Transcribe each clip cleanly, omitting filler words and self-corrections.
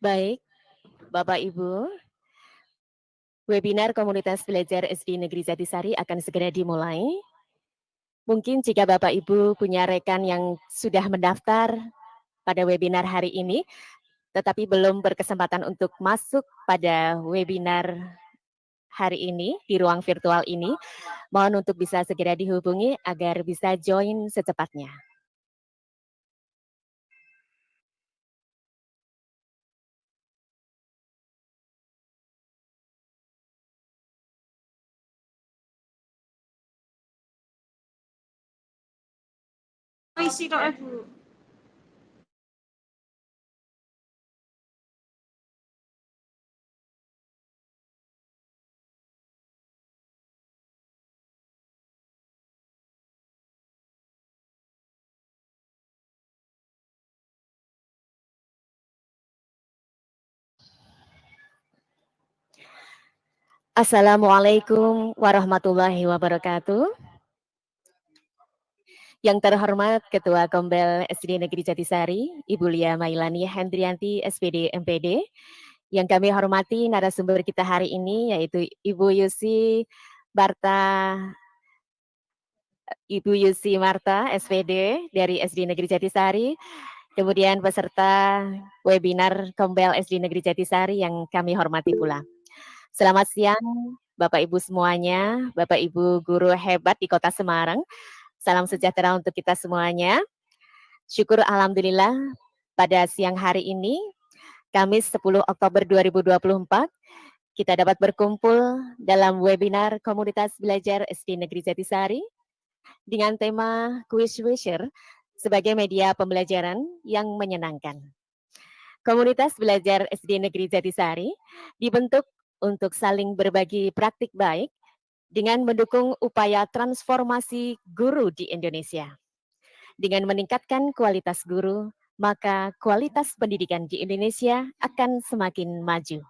Baik, Bapak Ibu, webinar komunitas belajar SD Negeri Jatisari akan segera dimulai. Mungkin jika Bapak Ibu punya rekan yang sudah mendaftar pada webinar hari ini, tetapi belum berkesempatan untuk masuk pada webinar hari ini di ruang virtual ini, mohon untuk bisa segera dihubungi agar bisa join secepatnya. Isi kok Bu. Assalamualaikum warahmatullahi wabarakatuh. Yang terhormat Ketua Kombel SD Negeri Jatisari, Ibu Lia Mailani Hendrianti, SPD MPD. Yang kami hormati narasumber kita hari ini yaitu Ibu Yusi Barta, Ibu Yusi Marta, SPD dari SD Negeri Jatisari. Kemudian peserta webinar Kombel SD Negeri Jatisari yang kami hormati pula. Selamat siang Bapak Ibu semuanya, Bapak Ibu guru hebat di Kota Semarang. Salam sejahtera untuk kita semuanya. Syukur alhamdulillah pada siang hari ini, Kamis 10 Oktober 2024, kita dapat berkumpul dalam webinar Komunitas Belajar SD Negeri Jatisari dengan tema Quiz Wisher sebagai media pembelajaran yang menyenangkan. Komunitas Belajar SD Negeri Jatisari dibentuk untuk saling berbagi praktik baik dengan mendukung upaya transformasi guru di Indonesia. Dengan meningkatkan kualitas guru, maka kualitas pendidikan di Indonesia akan semakin maju.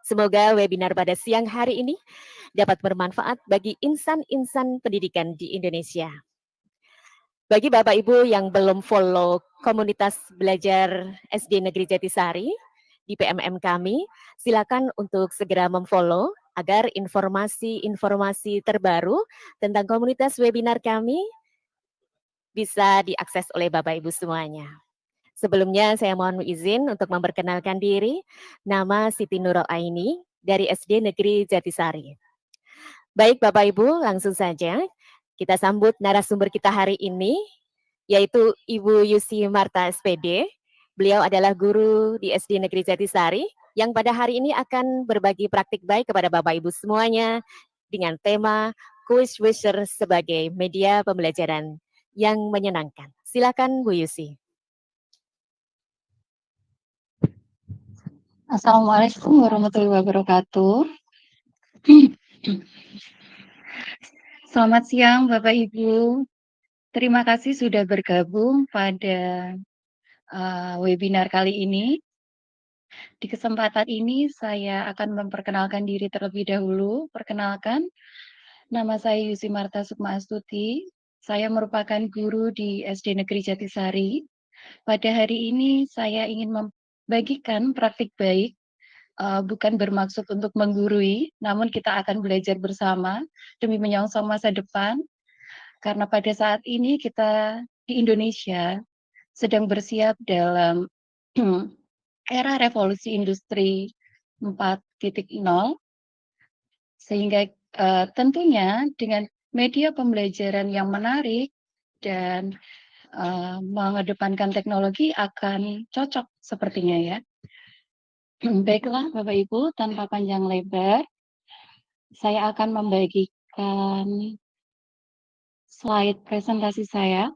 Semoga webinar pada siang hari ini dapat bermanfaat bagi insan-insan pendidikan di Indonesia. Bagi Bapak Ibu yang belum follow komunitas belajar SD Negeri Jatisari di PMM kami, silakan untuk segera memfollow agar informasi-informasi terbaru tentang komunitas webinar kami bisa diakses oleh Bapak Ibu semuanya. Sebelumnya saya mohon izin untuk memperkenalkan diri, nama Siti Nurul Aini dari SD Negeri Jatisari. Baik Bapak Ibu, langsung saja kita sambut narasumber kita hari ini, yaitu Ibu Yusi Marta SPD. Beliau adalah guru di SD Negeri Jatisari, yang pada hari ini akan berbagi praktik baik kepada Bapak Ibu semuanya dengan tema Quiz Wisher sebagai media pembelajaran yang menyenangkan. Silakan Bu Yusi. Assalamualaikum warahmatullahi wabarakatuh. Selamat siang Bapak Ibu. Terima kasih sudah bergabung pada webinar kali ini. Di kesempatan ini saya akan memperkenalkan diri terlebih dahulu. Perkenalkan, nama saya Yusi Marta Sukma Astuti. Saya merupakan guru di SD Negeri Jatisari. Pada hari ini saya ingin membagikan praktik baik, bukan bermaksud untuk menggurui, namun kita akan belajar bersama demi menyongsong masa depan. Karena pada saat ini kita di Indonesia sedang bersiap dalam era revolusi industri 4.0, sehingga tentunya dengan media pembelajaran yang menarik dan mengedepankan teknologi akan cocok sepertinya ya. Baiklah Bapak Ibu, tanpa panjang lebar, saya akan membagikan slide presentasi saya.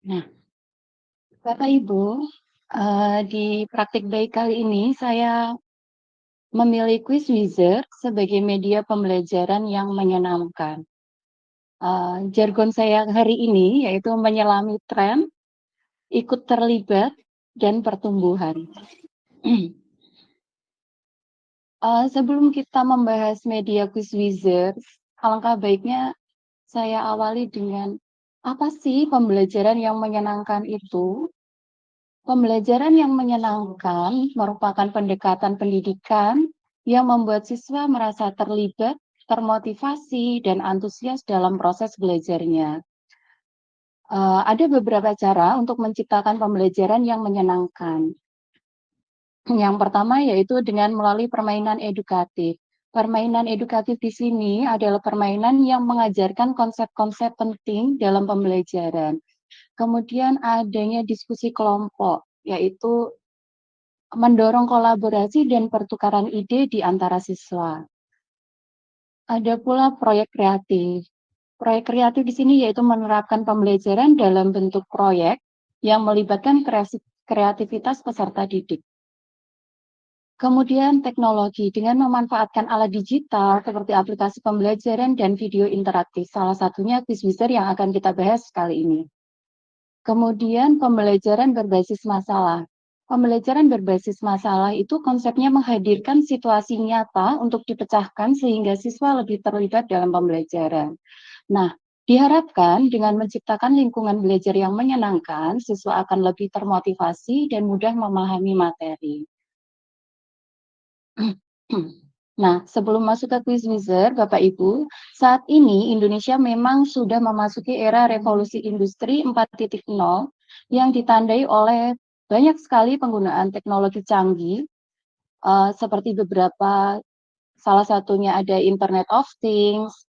Nah, Bapak Ibu, di praktik baik kali ini saya memilih Quiz Wizard sebagai media pembelajaran yang menyenangkan. Jargon saya hari ini yaitu menyelami tren, ikut terlibat, dan pertumbuhan. Sebelum kita membahas media Quizwizard, alangkah baiknya saya awali dengan, apa sih pembelajaran yang menyenangkan itu? Pembelajaran yang menyenangkan merupakan pendekatan pendidikan yang membuat siswa merasa terlibat, termotivasi, dan antusias dalam proses belajarnya. Ada beberapa cara untuk menciptakan pembelajaran yang menyenangkan. Yang pertama yaitu dengan melalui permainan edukatif. Permainan edukatif di sini adalah permainan yang mengajarkan konsep-konsep penting dalam pembelajaran. Kemudian adanya diskusi kelompok, yaitu mendorong kolaborasi dan pertukaran ide di antara siswa. Ada pula proyek kreatif. Proyek kreatif di sini yaitu menerapkan pembelajaran dalam bentuk proyek yang melibatkan kreativitas peserta didik. Kemudian teknologi dengan memanfaatkan alat digital seperti aplikasi pembelajaran dan video interaktif. Salah satunya Quizwizard yang akan kita bahas kali ini. Kemudian pembelajaran berbasis masalah. Pembelajaran berbasis masalah itu konsepnya menghadirkan situasi nyata untuk dipecahkan sehingga siswa lebih terlibat dalam pembelajaran. Nah, diharapkan dengan menciptakan lingkungan belajar yang menyenangkan, siswa akan lebih termotivasi dan mudah memahami materi. Nah, sebelum masuk ke Quizwizard, Bapak Ibu, saat ini Indonesia memang sudah memasuki era revolusi industri 4.0 yang ditandai oleh banyak sekali penggunaan teknologi canggih, seperti salah satunya ada Internet of Things,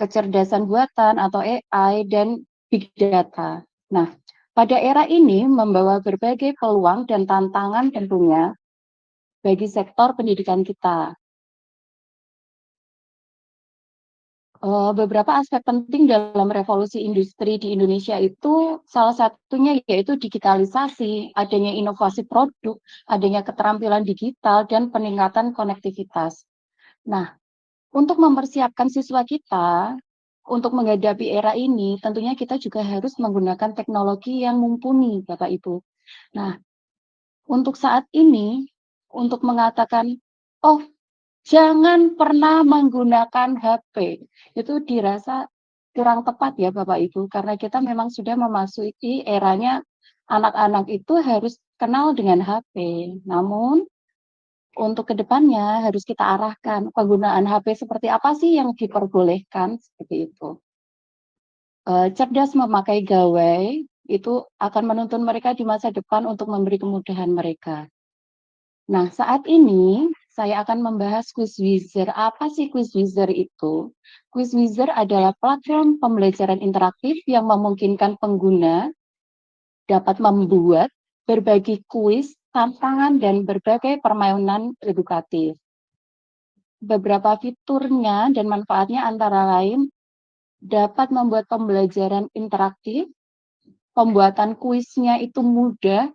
kecerdasan buatan atau AI, dan Big Data. Nah, pada era ini membawa berbagai peluang dan tantangan tentunya bagi sektor pendidikan kita. Beberapa aspek penting dalam revolusi industri di Indonesia itu salah satunya yaitu digitalisasi, adanya inovasi produk, adanya keterampilan digital, dan peningkatan konektivitas. Nah, untuk mempersiapkan siswa kita untuk menghadapi era ini, tentunya kita juga harus menggunakan teknologi yang mumpuni, Bapak Ibu. Nah, untuk saat ini, untuk mengatakan, oh, jangan pernah menggunakan HP. Itu dirasa kurang tepat ya Bapak Ibu, karena kita memang sudah memasuki eranya anak-anak itu harus kenal dengan HP. Namun, untuk kedepannya harus kita arahkan penggunaan HP seperti apa sih yang diperbolehkan, seperti itu. Cerdas memakai gawai, itu akan menuntun mereka di masa depan untuk memberi kemudahan mereka. Nah, saat ini saya akan membahas Quizwizard. Apa sih Quizwizard itu? Quizwizard adalah platform pembelajaran interaktif yang memungkinkan pengguna dapat membuat berbagi kuis, tantangan, dan berbagai permainan edukatif. Beberapa fiturnya dan manfaatnya antara lain dapat membuat pembelajaran interaktif, pembuatan kuisnya itu mudah,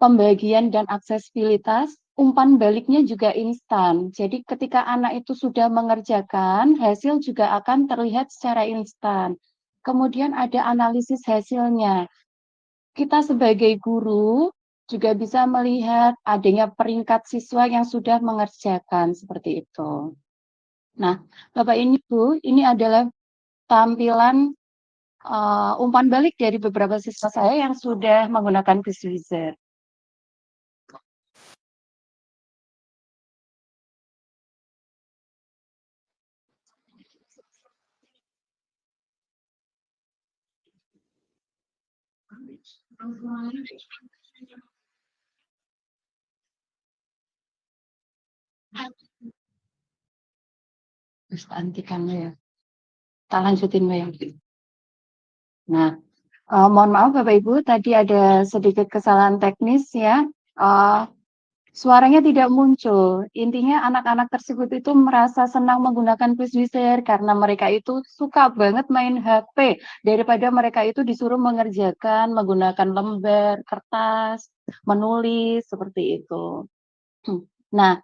pembagian dan aksesibilitas, umpan baliknya juga instan. Jadi ketika anak itu sudah mengerjakan, hasil juga akan terlihat secara instan. Kemudian ada analisis hasilnya. Kita sebagai guru juga bisa melihat adanya peringkat siswa yang sudah mengerjakan, seperti itu. Nah, Bapak Ibu, ini adalah tampilan umpan balik dari beberapa siswa saya yang sudah menggunakan Quizwizard. Terus hentikan ya. Kita lanjutin ya. Nah, mohon maaf Bapak Ibu, tadi ada sedikit kesalahan teknis ya. Suaranya tidak muncul. Intinya anak-anak tersebut itu merasa senang menggunakan Quizwizard karena mereka itu suka banget main HP daripada mereka itu disuruh mengerjakan menggunakan lembar, kertas, menulis seperti itu. Nah,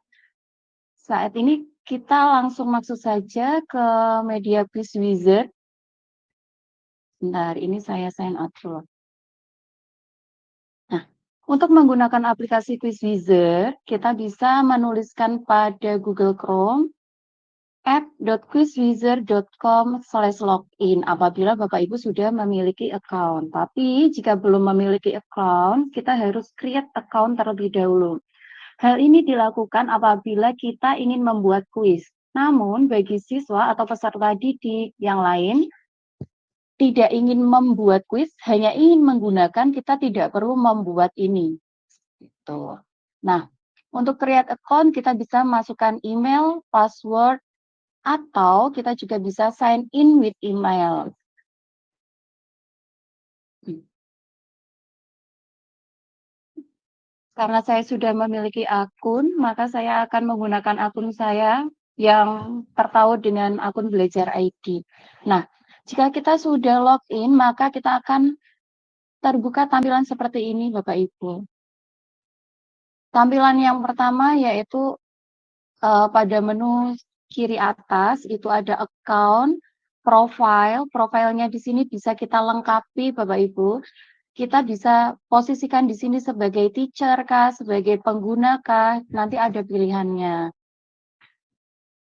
saat ini kita langsung masuk saja ke media quiz wizard. Bentar, ini saya sign out dulu. Nah, untuk menggunakan aplikasi quiz wizard, kita bisa menuliskan pada Google Chrome app.quizwizard.com/login apabila Bapak Ibu sudah memiliki account. Tapi jika belum memiliki account, kita harus create account terlebih dahulu. Hal ini dilakukan apabila kita ingin membuat kuis. Namun, bagi siswa atau peserta didik yang lain, tidak ingin membuat kuis, hanya ingin menggunakan, kita tidak perlu membuat ini. Gitu. Nah, untuk create account, kita bisa masukkan email, password, atau kita juga bisa sign in with email. Karena saya sudah memiliki akun, maka saya akan menggunakan akun saya yang tertaut dengan akun Belajar ID. Nah, jika kita sudah login, maka kita akan terbuka tampilan seperti ini, Bapak Ibu. Tampilan yang pertama yaitu pada menu kiri atas itu ada account, profile. Profilnya di sini bisa kita lengkapi, Bapak Ibu. Kita bisa posisikan di sini sebagai teacher kah, sebagai pengguna kah, nanti ada pilihannya.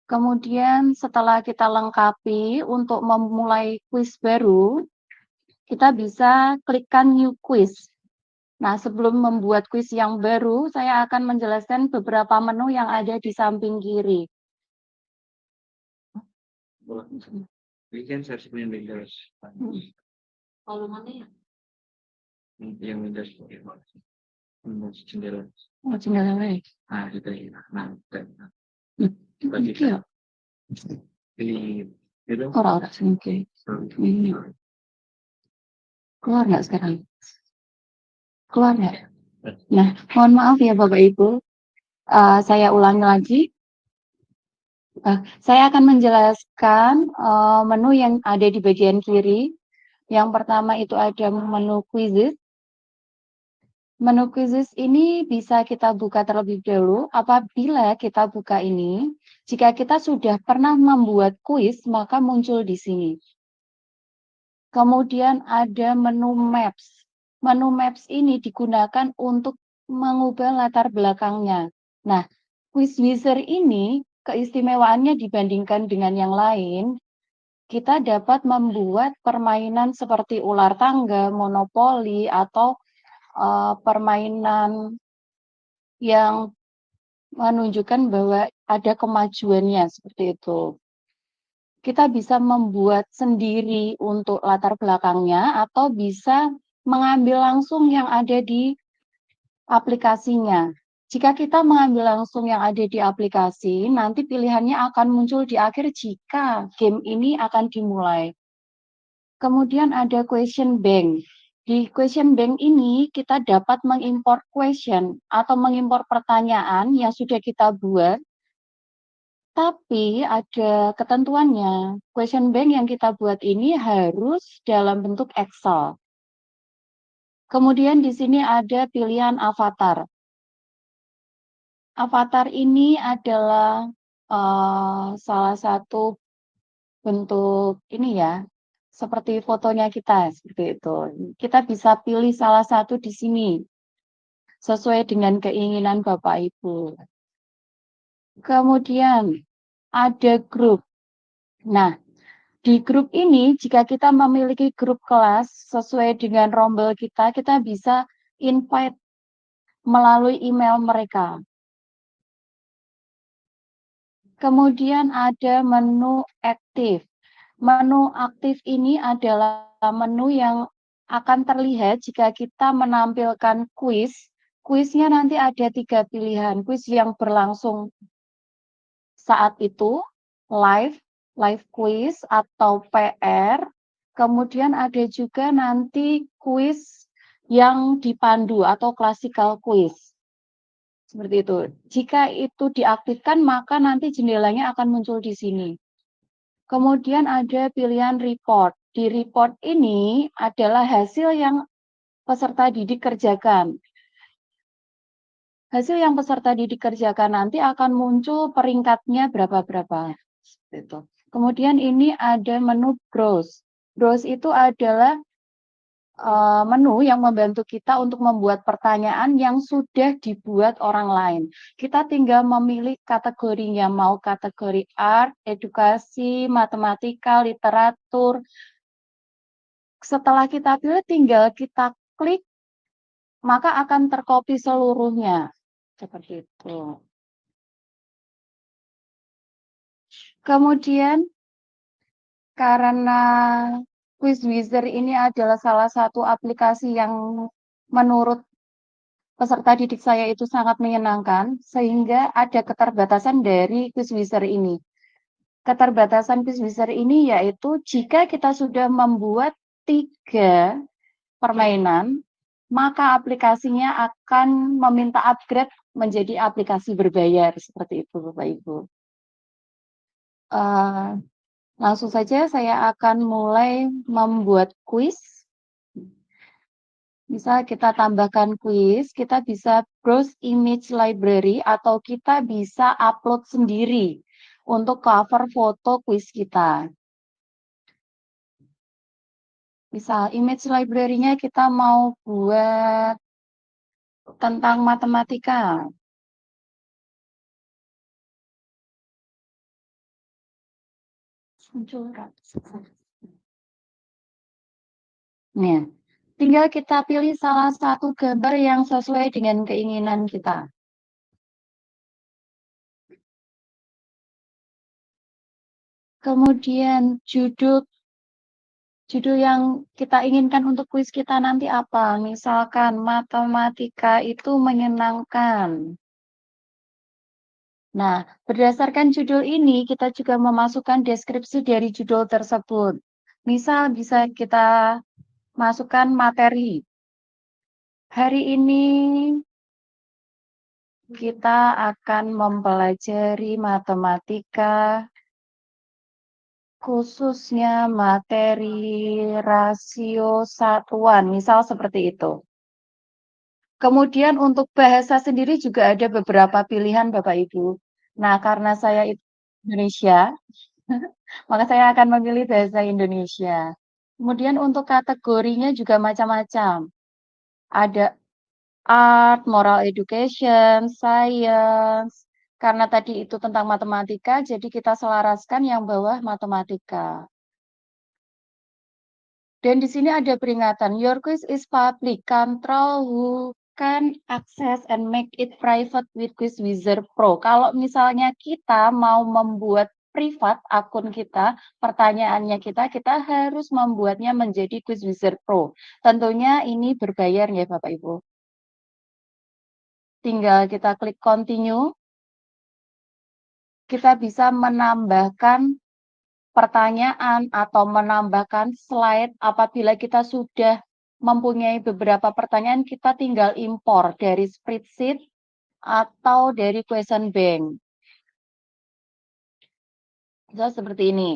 Kemudian setelah kita lengkapi untuk memulai quiz baru, kita bisa klikkan new quiz. Nah, sebelum membuat quiz yang baru, saya akan menjelaskan beberapa menu yang ada di samping kiri. Weekend saya punya Windows. Kalau mana ya? Yang Windows jendela. Oh, jendela lain. Nah, itu ya. Nah, Bagi ya. ini itu Orang-orang sengke. Ini. Keluar nggak sekarang? Keluar nggak? Nah, mohon maaf ya Bapak Ibu. Saya ulangi lagi. Saya akan menjelaskan menu yang ada di bagian kiri. Yang pertama itu ada menu quizzes. Menu quizzes ini bisa kita buka terlebih dahulu. Apabila kita buka ini, jika kita sudah pernah membuat kuis, maka muncul di sini. Kemudian ada menu maps. Menu maps ini digunakan untuk mengubah latar belakangnya. Nah, quiz wizard ini keistimewaannya dibandingkan dengan yang lain, kita dapat membuat permainan seperti ular tangga, monopoli, atau permainan yang menunjukkan bahwa ada kemajuannya seperti itu. Kita bisa membuat sendiri untuk latar belakangnya atau bisa mengambil langsung yang ada di aplikasinya. Jika kita mengambil langsung yang ada di aplikasi, nanti pilihannya akan muncul di akhir jika game ini akan dimulai. Kemudian ada question bank. Di question bank ini kita dapat mengimport question atau mengimport pertanyaan yang sudah kita buat. Tapi ada ketentuannya. Question bank yang kita buat ini harus dalam bentuk Excel. Kemudian di sini ada pilihan avatar. Avatar ini adalah salah satu bentuk ini ya, seperti fotonya kita, seperti itu. Kita bisa pilih salah satu di sini, sesuai dengan keinginan Bapak Ibu. Kemudian ada grup. Nah, di grup ini, jika kita memiliki grup kelas sesuai dengan rombel kita, kita bisa invite melalui email mereka. Kemudian ada menu aktif. Menu aktif ini adalah menu yang akan terlihat jika kita menampilkan kuis. Kuisnya nanti ada 3 pilihan. Kuis yang berlangsung saat itu, live quiz atau PR. Kemudian ada juga nanti kuis yang dipandu atau classical quiz. Seperti itu. Jika itu diaktifkan, maka nanti jendelanya akan muncul di sini. Kemudian ada pilihan report. Di report ini adalah hasil yang peserta didik kerjakan. hasil yang peserta didik kerjakan nanti akan muncul peringkatnya berapa-berapa. Seperti itu. Kemudian ini ada menu browse. Browse itu adalah menu yang membantu kita untuk membuat pertanyaan yang sudah dibuat orang lain. Kita tinggal memilih kategorinya, mau kategori art, edukasi, matematika, literatur. Setelah kita pilih, tinggal kita klik, maka akan tercopy seluruhnya. Seperti itu. Kemudian, karena QuizWizard ini adalah salah satu aplikasi yang menurut peserta didik saya itu sangat menyenangkan, sehingga ada keterbatasan dari QuizWizard ini. Keterbatasan QuizWizard ini yaitu jika kita sudah membuat 3 permainan, maka aplikasinya akan meminta upgrade menjadi aplikasi berbayar, seperti itu Bapak Ibu. Langsung saja saya akan mulai membuat kuis. Misal kita tambahkan kuis, kita bisa browse image library atau kita bisa upload sendiri untuk cover foto kuis kita. Misal image library-nya kita mau buat tentang matematika. Nah, tinggal kita pilih salah satu gambar yang sesuai dengan keinginan kita. Kemudian judul yang kita inginkan untuk kuis kita nanti apa? Misalkan matematika itu menyenangkan. Nah, berdasarkan judul ini kita juga memasukkan deskripsi dari judul tersebut. Misal bisa kita masukkan materi. Hari ini kita akan mempelajari matematika, khususnya materi rasio satuan, misal seperti itu. Kemudian untuk bahasa sendiri juga ada beberapa pilihan Bapak Ibu. Nah, karena saya itu Indonesia, maka saya akan memilih bahasa Indonesia. Kemudian untuk kategorinya juga macam-macam. Ada art, moral education, science. Karena tadi itu tentang matematika, jadi kita selaraskan yang bawah matematika. Dan di sini ada peringatan, your quiz is public, control who can access and make it private with QuizWizard Pro. Kalau misalnya kita mau membuat privat akun kita, pertanyaannya kita harus membuatnya menjadi QuizWizard Pro. Tentunya ini berbayar ya Bapak Ibu. Tinggal kita klik continue. Kita bisa menambahkan pertanyaan atau menambahkan slide apabila kita sudah mempunyai beberapa pertanyaan, kita tinggal impor dari spreadsheet atau dari question bank. Bisa seperti ini.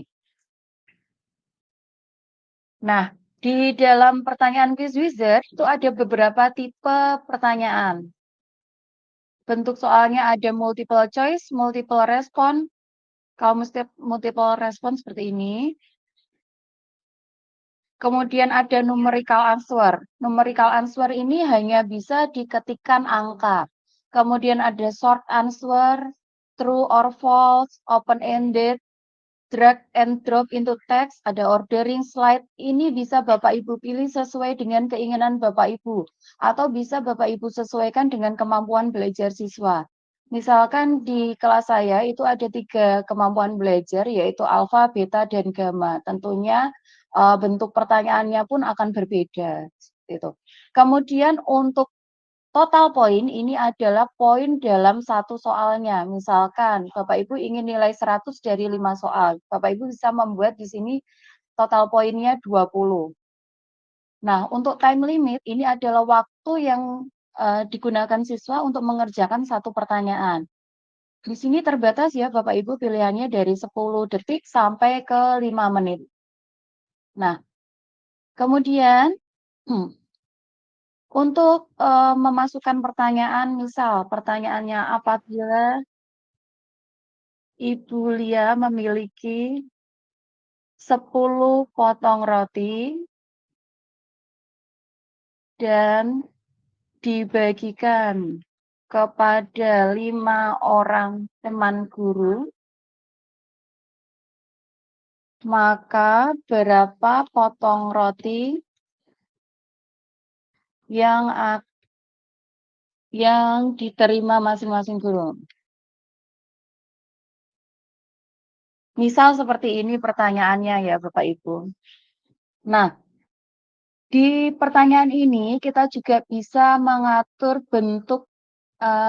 Nah, di dalam pertanyaan QuizWizard itu ada beberapa tipe pertanyaan. Bentuk soalnya ada multiple choice, multiple response. Kalau multiple response seperti ini. Kemudian ada numerical answer. Numerical answer ini hanya bisa diketikkan angka. Kemudian ada short answer, true or false, open-ended, drag and drop into text, ada ordering slide. Ini bisa Bapak Ibu pilih sesuai dengan keinginan Bapak Ibu. Atau bisa Bapak Ibu sesuaikan dengan kemampuan belajar siswa. Misalkan di kelas saya itu ada 3 kemampuan belajar, yaitu alfa, beta, dan gamma. Tentunya bentuk pertanyaannya pun akan berbeda. Gitu. Kemudian untuk total poin ini adalah poin dalam satu soalnya. Misalkan Bapak Ibu ingin nilai 100 dari 5 soal. Bapak Ibu bisa membuat di sini total poinnya 20. Nah, untuk time limit ini adalah waktu yang digunakan siswa untuk mengerjakan satu pertanyaan. Di sini terbatas ya Bapak Ibu pilihannya dari 10 detik sampai ke 5 menit. Nah, kemudian Untuk, memasukkan pertanyaan, misal pertanyaannya apabila Ibu Lia memiliki 10 potong roti dan dibagikan kepada 5 orang teman guru, maka berapa potong roti yang diterima masing-masing guru? Misal seperti ini pertanyaannya ya Bapak Ibu. Nah, di pertanyaan ini kita juga bisa mengatur bentuk,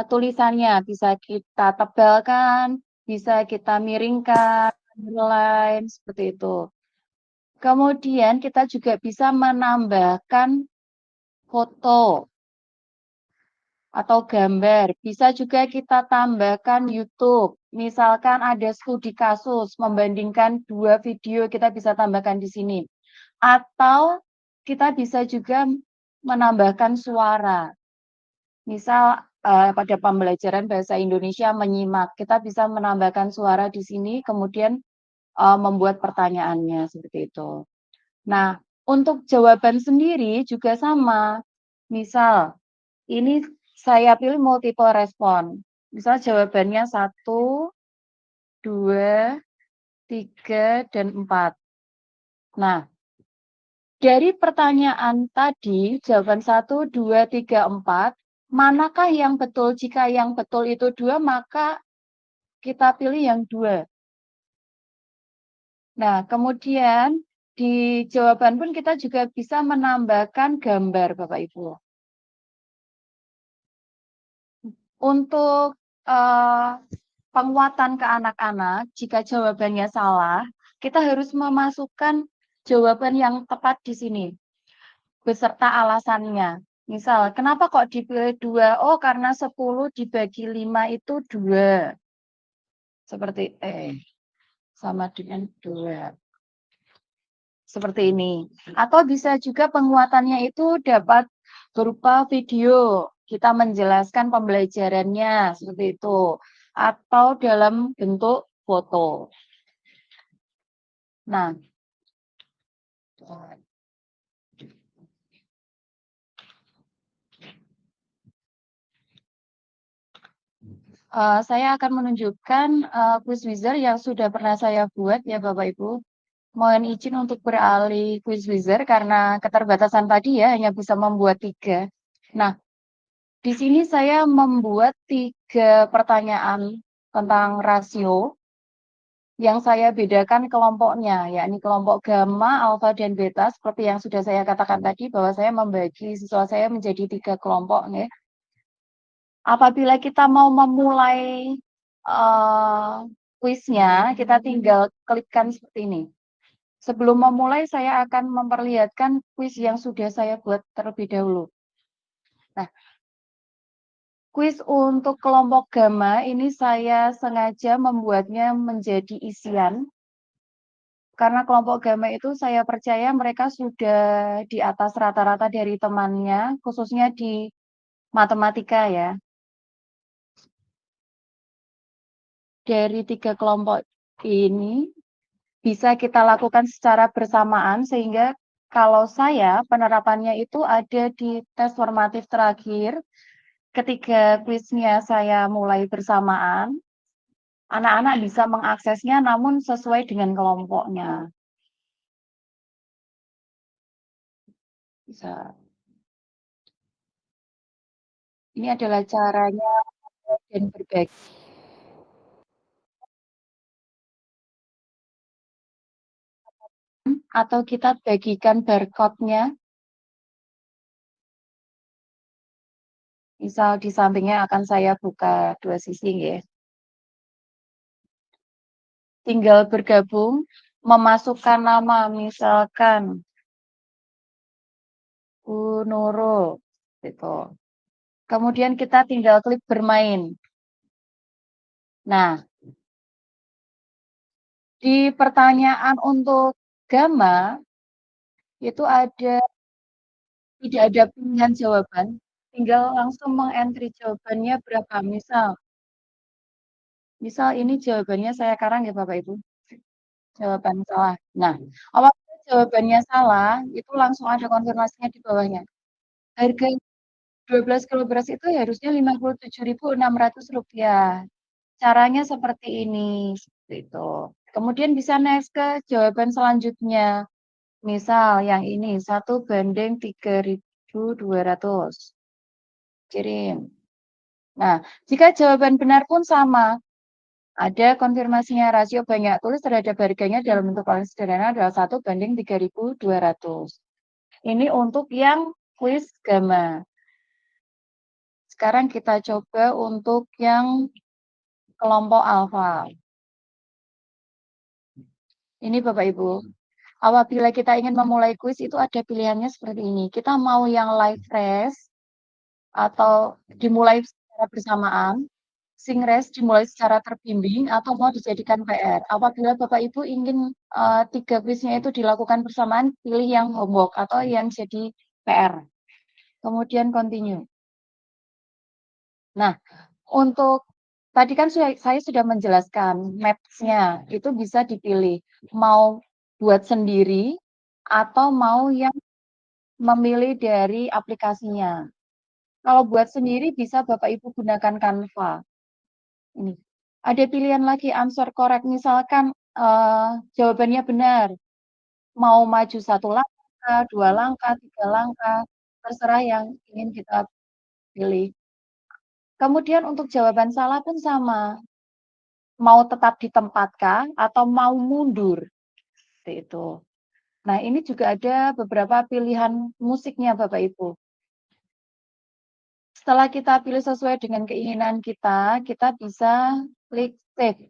tulisannya, bisa kita tebalkan, bisa kita miringkan, underline, seperti itu. Kemudian kita juga bisa menambahkan foto atau gambar, bisa juga kita tambahkan YouTube. Misalkan ada studi kasus, membandingkan 2 video, kita bisa tambahkan di sini. Atau kita bisa juga menambahkan suara. Misal, pada pembelajaran bahasa Indonesia menyimak, kita bisa menambahkan suara di sini, kemudian, membuat pertanyaannya, seperti itu. Nah, untuk jawaban sendiri juga sama. Misal, ini saya pilih multiple respon. Misal jawabannya 1, 2, 3, dan 4. Nah, dari pertanyaan tadi, jawaban 1, 2, 3, 4, manakah yang betul? Jika yang betul itu 2, maka kita pilih yang 2. Nah, kemudian di jawaban pun kita juga bisa menambahkan gambar, Bapak Ibu. Untuk, penguatan ke anak-anak, jika jawabannya salah, kita harus memasukkan jawaban yang tepat di sini, beserta alasannya. Misal, kenapa kok dipilih 2? Oh, karena 10 dibagi 5 itu 2. Seperti sama dengan 2. Seperti ini. Atau bisa juga penguatannya itu dapat berupa video, kita menjelaskan pembelajarannya, seperti itu. Atau dalam bentuk foto. Nah, saya akan menunjukkan, quiz wizard yang sudah pernah saya buat ya Bapak Ibu. Mohon izin untuk beralih quiz wizard karena keterbatasan tadi ya, hanya bisa membuat 3. Nah, di sini saya membuat 3 pertanyaan tentang rasio yang saya bedakan kelompoknya, yakni kelompok gamma, alfa, dan beta, seperti yang sudah saya katakan tadi bahwa saya membagi siswa saya menjadi 3 kelompok. Ya. Apabila kita mau memulai kuisnya, kita tinggal klikkan seperti ini. Sebelum memulai, saya akan memperlihatkan kuis yang sudah saya buat terlebih dahulu. Nah, kuis untuk kelompok gamma ini saya sengaja membuatnya menjadi isian. Karena kelompok gamma itu saya percaya mereka sudah di atas rata-rata dari temannya, khususnya di matematika ya. Dari 3 kelompok ini bisa kita lakukan secara bersamaan sehingga kalau saya penerapannya itu ada di tes formatif terakhir, ketika kuisnya saya mulai bersamaan, anak-anak bisa mengaksesnya namun sesuai dengan kelompoknya. Bisa. Ini adalah caranya dan berbagi. Atau kita bagikan barcode-nya. Misal di sampingnya akan saya buka 2 sisi ya. Tinggal bergabung, memasukkan nama, misalkan Bu Nurul, gitu. Kemudian kita tinggal klik bermain. Nah, di pertanyaan untuk gamma, itu ada tidak ada pilihan jawaban, tinggal langsung meng-entry jawabannya berapa. Misal ini jawabannya saya karang ya Bapak Ibu, jawaban salah. Nah, apabila jawabannya salah, itu langsung ada konfirmasinya di bawahnya. Harga 12 kilo beras itu harusnya Rp57.600. Caranya seperti ini, seperti itu. Kemudian bisa next ke jawaban selanjutnya. Misal yang ini 1:3.200. Kirim. Nah, jika jawaban benar pun sama. Ada konfirmasinya rasio banyak tulis terhadap harganya dalam bentuk paling sederhana adalah 1:3.200. Ini untuk yang kuis gamma. Sekarang kita coba untuk yang kelompok alfa. Ini Bapak Ibu. Apabila kita ingin memulai kuis itu ada pilihannya seperti ini. Kita mau yang live race atau dimulai secara bersamaan, Singres dimulai secara terbimbing atau mau dijadikan PR. Apabila Bapak Ibu ingin 3 kuisnya itu dilakukan bersamaan, pilih yang homework atau yang jadi PR. Kemudian continue. Nah, untuk tadi kan saya sudah menjelaskan maps-nya, itu bisa dipilih mau buat sendiri atau mau yang memilih dari aplikasinya. Kalau buat sendiri bisa Bapak Ibu gunakan Canva. Ini. Ada pilihan lagi answer correct, misalkan jawabannya benar. Mau maju 1 langkah, 2 langkah, 3 langkah, terserah yang ingin kita pilih. Kemudian untuk jawaban salah pun sama. Mau tetap di tempat kah atau mau mundur? Seperti itu. Nah, ini juga ada beberapa pilihan musiknya Bapak Ibu. Setelah kita pilih sesuai dengan keinginan kita bisa klik save.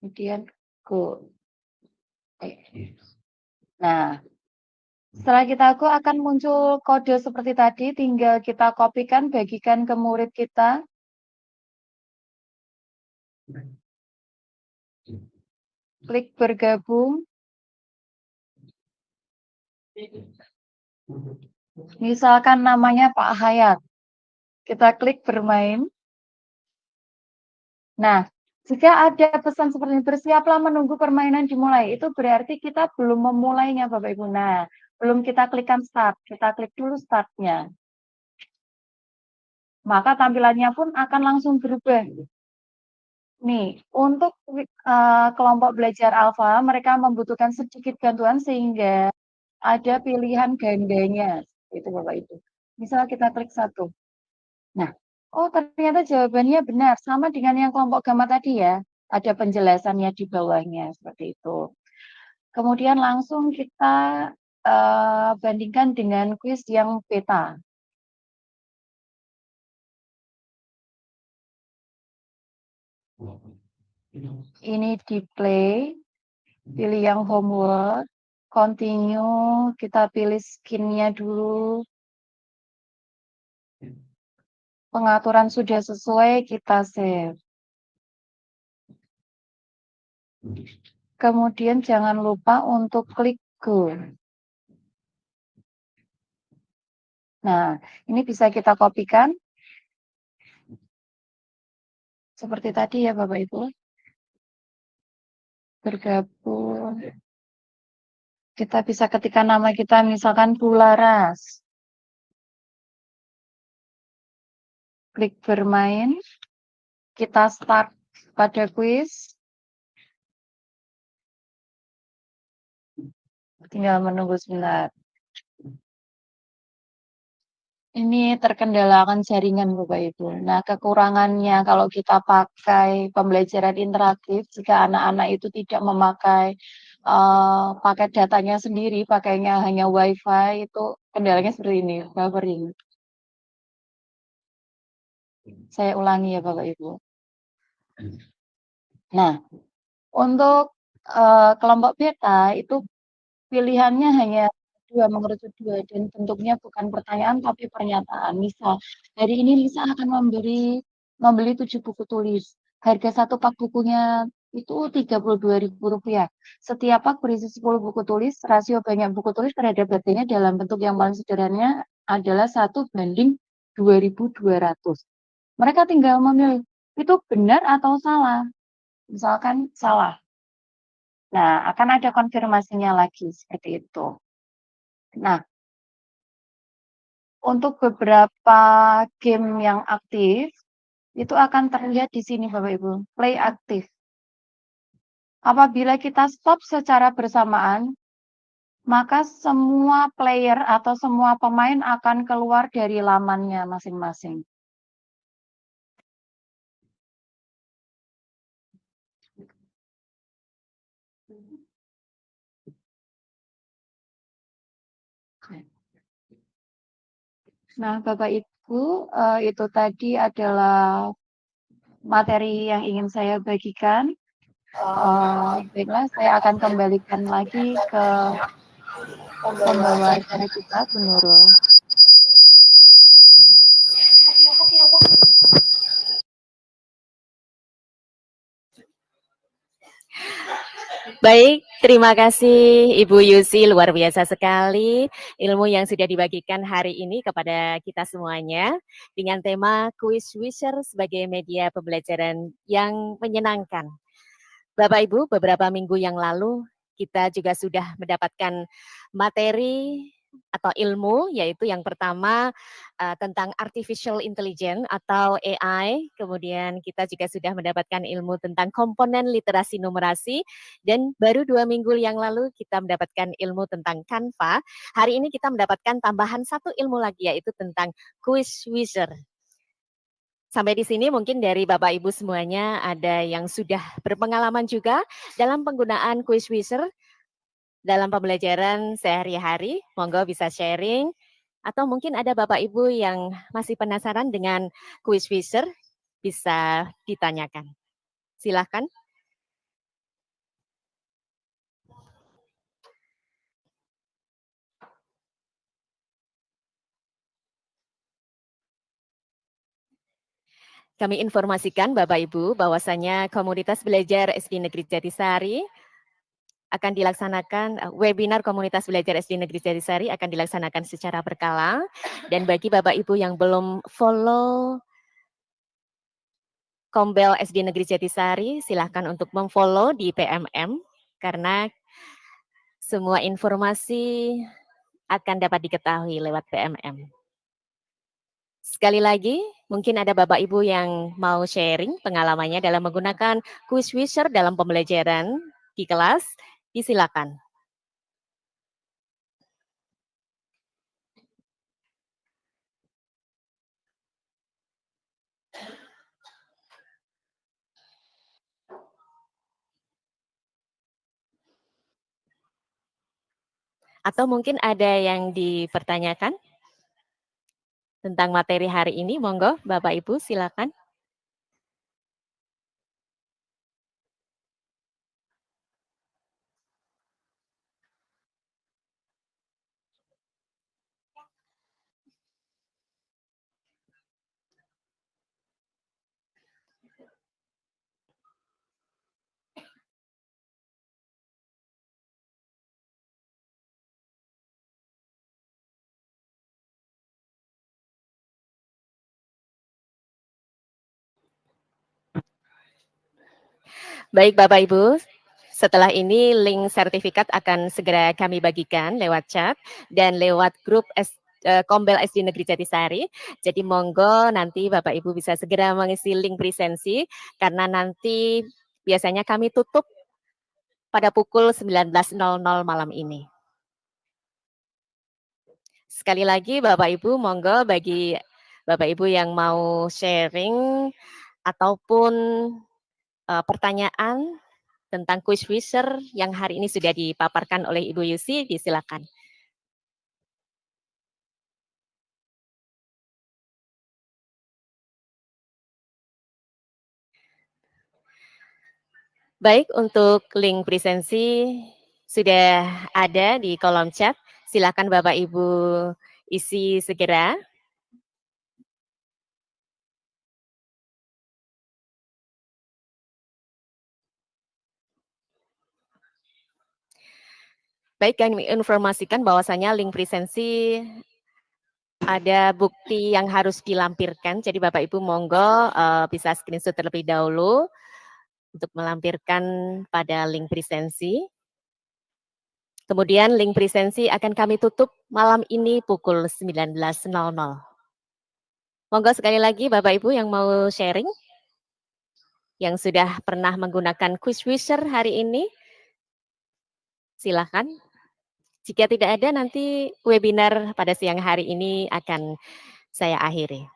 Kemudian go. Nah, setelah kita go akan muncul kode seperti tadi, tinggal kita kopikan, bagikan ke murid kita. Klik bergabung. Misalkan namanya Pak Hayat. Kita klik bermain. Nah, jika ada pesan seperti ini, bersiaplah menunggu permainan dimulai. Itu berarti kita belum memulainya Bapak Ibu. Nah, belum kita klikkan start. Kita klik dulu startnya. Maka tampilannya pun akan langsung berubah. Nih, untuk kelompok belajar alfa, mereka membutuhkan sedikit bantuan sehingga ada pilihan gandanya. Itu Bapak Ibu. Misal kita klik 1. Nah, oh ternyata jawabannya benar. Sama dengan yang kelompok gamma tadi ya. Ada penjelasannya di bawahnya, seperti itu. Kemudian langsung kita bandingkan dengan kuis yang beta. Ini di play, pilih yang homework, continue, kita pilih skinnya dulu. Pengaturan sudah sesuai, kita save. Kemudian jangan lupa untuk klik go. Nah, ini bisa kita kopikan. Seperti tadi ya Bapak Ibu. Bergabung. Kita bisa ketikkan nama kita misalkan Bularas. Klik bermain. Kita start pada kuis. Tinggal menunggu sebentar. Ini terkendala akan jaringan Bapak Ibu. Nah, kekurangannya kalau kita pakai pembelajaran interaktif, jika anak-anak itu tidak memakai paket datanya sendiri, pakainya hanya WiFi, itu kendalanya seperti ini, buffering. Saya ulangi ya Bapak Ibu. Nah, untuk kelompok beta itu pilihannya hanya 2, mengerucut 2, dan bentuknya bukan pertanyaan tapi pernyataan. Misal, hari ini Lisa akan membeli 7 buku tulis. Harga 1 pak bukunya itu Rp32.000. Setiap pak berisi 10 buku tulis, rasio banyak buku tulis terhadap harganya dalam bentuk yang paling sederhana adalah 1:2.200. Mereka tinggal memilih, itu benar atau salah? Misalkan salah. Nah, akan ada konfirmasinya lagi seperti itu. Nah, untuk beberapa game yang aktif, itu akan terlihat di sini Bapak Ibu, play aktif. Apabila kita stop secara bersamaan, maka semua player atau semua pemain akan keluar dari lamannya masing-masing. Nah, Bapak Ibu, itu tadi adalah materi yang ingin saya bagikan. Baiklah, saya akan kembalikan lagi ke pembawa acara kita, Bu Nurul. Baik, terima kasih Ibu Yusi, luar biasa sekali ilmu yang sudah dibagikan hari ini kepada kita semuanya dengan tema Quiz Wisher sebagai media pembelajaran yang menyenangkan. Bapak Ibu, beberapa minggu yang lalu kita juga sudah mendapatkan materi atau ilmu, yaitu yang pertama tentang artificial intelligence atau AI, kemudian kita juga sudah mendapatkan ilmu tentang komponen literasi numerasi, dan baru 2 minggu yang lalu kita mendapatkan ilmu tentang Canva. Hari ini kita mendapatkan tambahan satu ilmu lagi, yaitu tentang Quiz Wizard. Sampai di sini mungkin dari Bapak Ibu semuanya ada yang sudah berpengalaman juga dalam penggunaan Quiz Wizard dalam pembelajaran sehari-hari. Monggo bisa sharing. Atau mungkin ada Bapak Ibu yang masih penasaran dengan Quiz Wizard, bisa ditanyakan. Silakan. Kami informasikan Bapak Ibu bahwasanya komunitas belajar SD Negeri Jatisari akan dilaksanakan webinar komunitas belajar SD Negeri Jatisari akan dilaksanakan secara berkala, dan bagi Bapak Ibu yang belum follow Kombel SD Negeri Jatisari, silahkan untuk memfollow di PMM karena semua informasi akan dapat diketahui lewat PMM. Sekali lagi, mungkin ada Bapak Ibu yang mau sharing pengalamannya dalam menggunakan Quiz Wizard dalam pembelajaran di kelas, disilakan. Atau mungkin ada yang dipertanyakan tentang materi hari ini, monggo Bapak Ibu silakan. Baik Bapak Ibu, setelah ini link sertifikat akan segera kami bagikan lewat chat dan lewat grup Kombel SD Negeri Jatisari. Jadi monggo nanti Bapak Ibu bisa segera mengisi link presensi karena nanti biasanya kami tutup pada pukul 19.00 malam ini. Sekali lagi Bapak Ibu monggo bagi Bapak Ibu yang mau sharing ataupun pertanyaan tentang Quiz Wizard yang hari ini sudah dipaparkan oleh Ibu Yusi, disilakan. Baik, untuk link presensi sudah ada di kolom chat. Silakan Bapak Ibu isi segera. Baik, kami informasikan bahwasanya link presensi ada bukti yang harus dilampirkan. Jadi Bapak Ibu monggo bisa screenshot terlebih dahulu untuk melampirkan pada link presensi. Kemudian link presensi akan kami tutup malam ini pukul 19.00. Monggo sekali lagi Bapak Ibu yang mau sharing, yang sudah pernah menggunakan Quizwizard hari ini, silakan. Jika tidak ada, nanti webinar pada siang hari ini akan saya akhiri.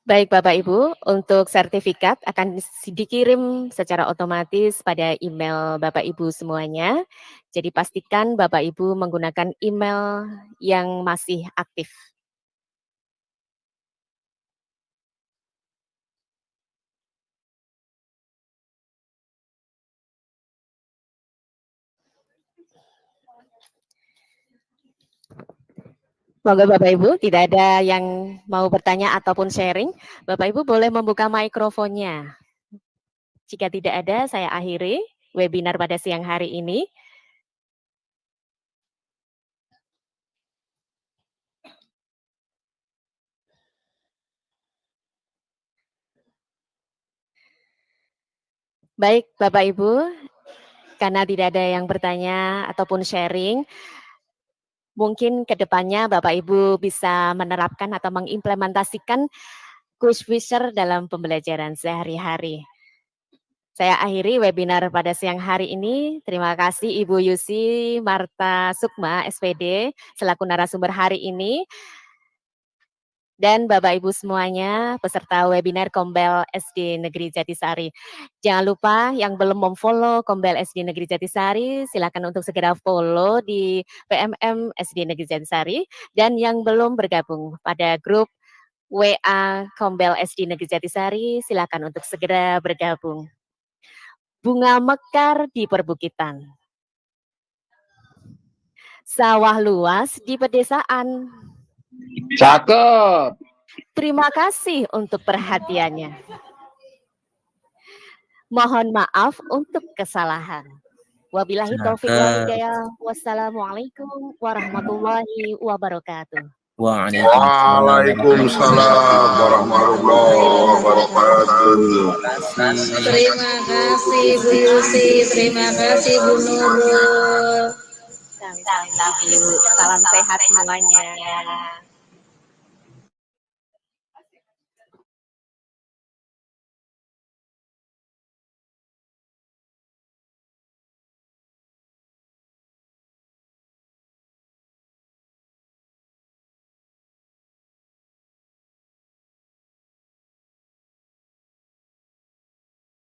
Baik Bapak Ibu, untuk sertifikat akan dikirim secara otomatis pada email Bapak Ibu semuanya. Jadi pastikan Bapak Ibu menggunakan email yang masih aktif. Monggo Bapak Ibu, tidak ada yang mau bertanya ataupun sharing, Bapak Ibu boleh membuka mikrofonnya. Jika tidak ada, saya akhiri webinar pada siang hari ini. Baik Bapak Ibu, karena tidak ada yang bertanya ataupun sharing, mungkin ke depannya Bapak Ibu bisa menerapkan atau mengimplementasikan Quizwizard dalam pembelajaran sehari-hari. Saya akhiri webinar pada siang hari ini. Terima kasih Ibu Yusi Marta Sukma, SPD, selaku narasumber hari ini. Dan Bapak Ibu semuanya, peserta webinar Kombel SD Negeri Jatisari. Jangan lupa yang belum memfollow Kombel SD Negeri Jatisari, silakan untuk segera follow di PMM SD Negeri Jatisari. Dan yang belum bergabung pada grup WA Kombel SD Negeri Jatisari, silakan untuk segera bergabung. Bunga mekar di perbukitan. Sawah luas di pedesaan. Cakep. Terima kasih untuk perhatiannya. Mohon maaf untuk kesalahan. Wabillahi taufiq wal hidayah. Wassalamualaikum warahmatullahi wabarakatuh. Waalaikumsalam warahmatullahi wabarakatuh. Terima kasih Bu Yusi, terima kasih Bu Nurul. Salam sehat semuanya.